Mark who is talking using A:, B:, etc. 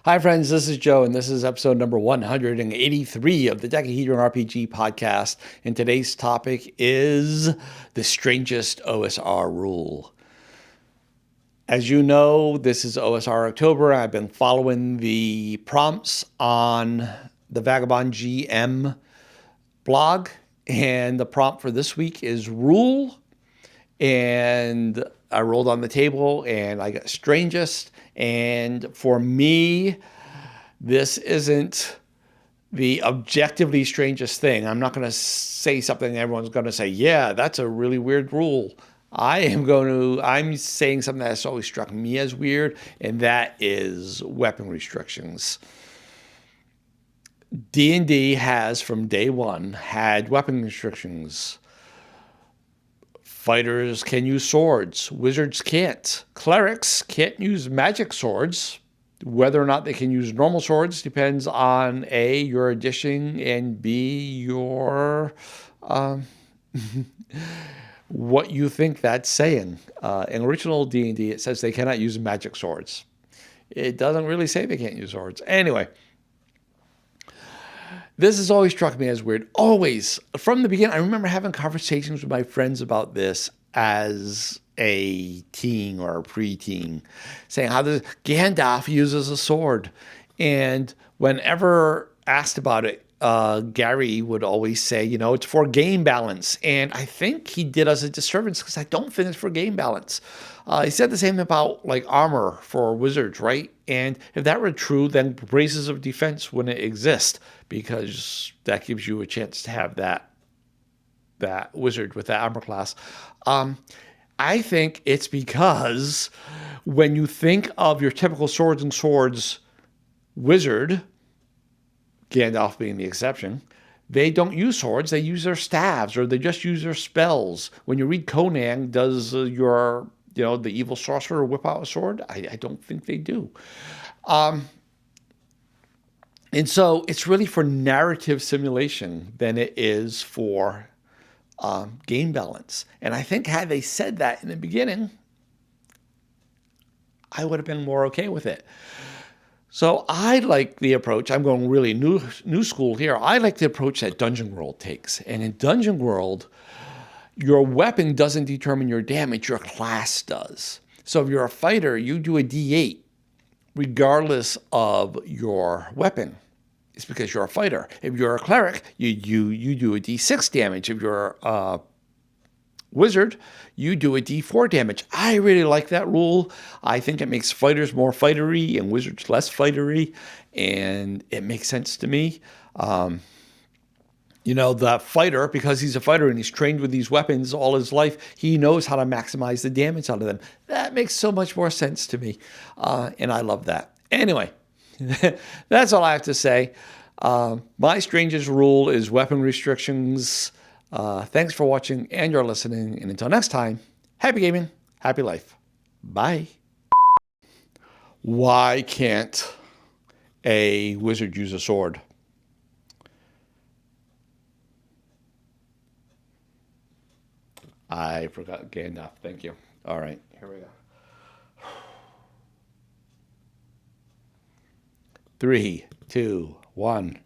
A: Hi, friends. This is Joe, and this is episode number 183 of the Dekahedron RPG podcast. And today's topic is the strangest OSR rule. As you know, this is OSR October. I've been following the prompts on the Vagabond GM blog, and the prompt for this week is rule. And I rolled on the table and I got strangest. And for me, this isn't the objectively strangest thing. I'm not going to say something everyone's going to say, yeah, that's a really weird rule. I'm saying something that's always struck me as weird, and that is weapon restrictions. D&D has, from day one, had weapon restrictions. Fighters can use swords. Wizards can't. Clerics can't use magic swords. Whether or not they can use normal swords depends on A, your addition, and B, your what you think that's saying. In original D&D, it says they cannot use magic swords. It doesn't really say they can't use swords. Anyway, this has always struck me as weird. Always. From the beginning, I remember having conversations with my friends about this as a teen or a preteen, saying how Gandalf uses a sword. And whenever asked about it, Gary would always say, it's for game balance. And I think he did us a disservice because I don't think it's for game balance. He said the same about like armor for wizards, right? And if that were true, then braces of defense wouldn't exist because that gives you a chance to have that wizard with that armor class. I think it's because when you think of your typical swords and swords wizard, Gandalf being the exception, they don't use swords. They use their staves or they just use their spells. When you read Conan, does the evil sorcerer whip out a sword? I don't think they do. And so it's really for narrative simulation than it is for game balance. And I think had they said that in the beginning, I would have been more okay with it. So I like the approach. I'm going really new school here. I like the approach that Dungeon World takes. And in Dungeon World, your weapon doesn't determine your damage, your class does. So if you're a fighter, you do a D8 regardless of your weapon. It's because you're a fighter. If you're a cleric, you do a D6 damage. If you're a wizard, you do a D4 damage. I really like that rule. I think it makes fighters more fightery and wizards less fightery, and it makes sense to me. The fighter, because he's a fighter and he's trained with these weapons all his life, he knows how to maximize the damage out of them. That makes so much more sense to me, and I love that. Anyway, that's all I have to say. My strangest rule is weapon restrictions. Thanks for watching and your listening. And until next time, happy gaming, happy life. Bye. Why can't a wizard use a sword? I forgot Gandalf. Thank you. All right, here we go. 3, 2, 1.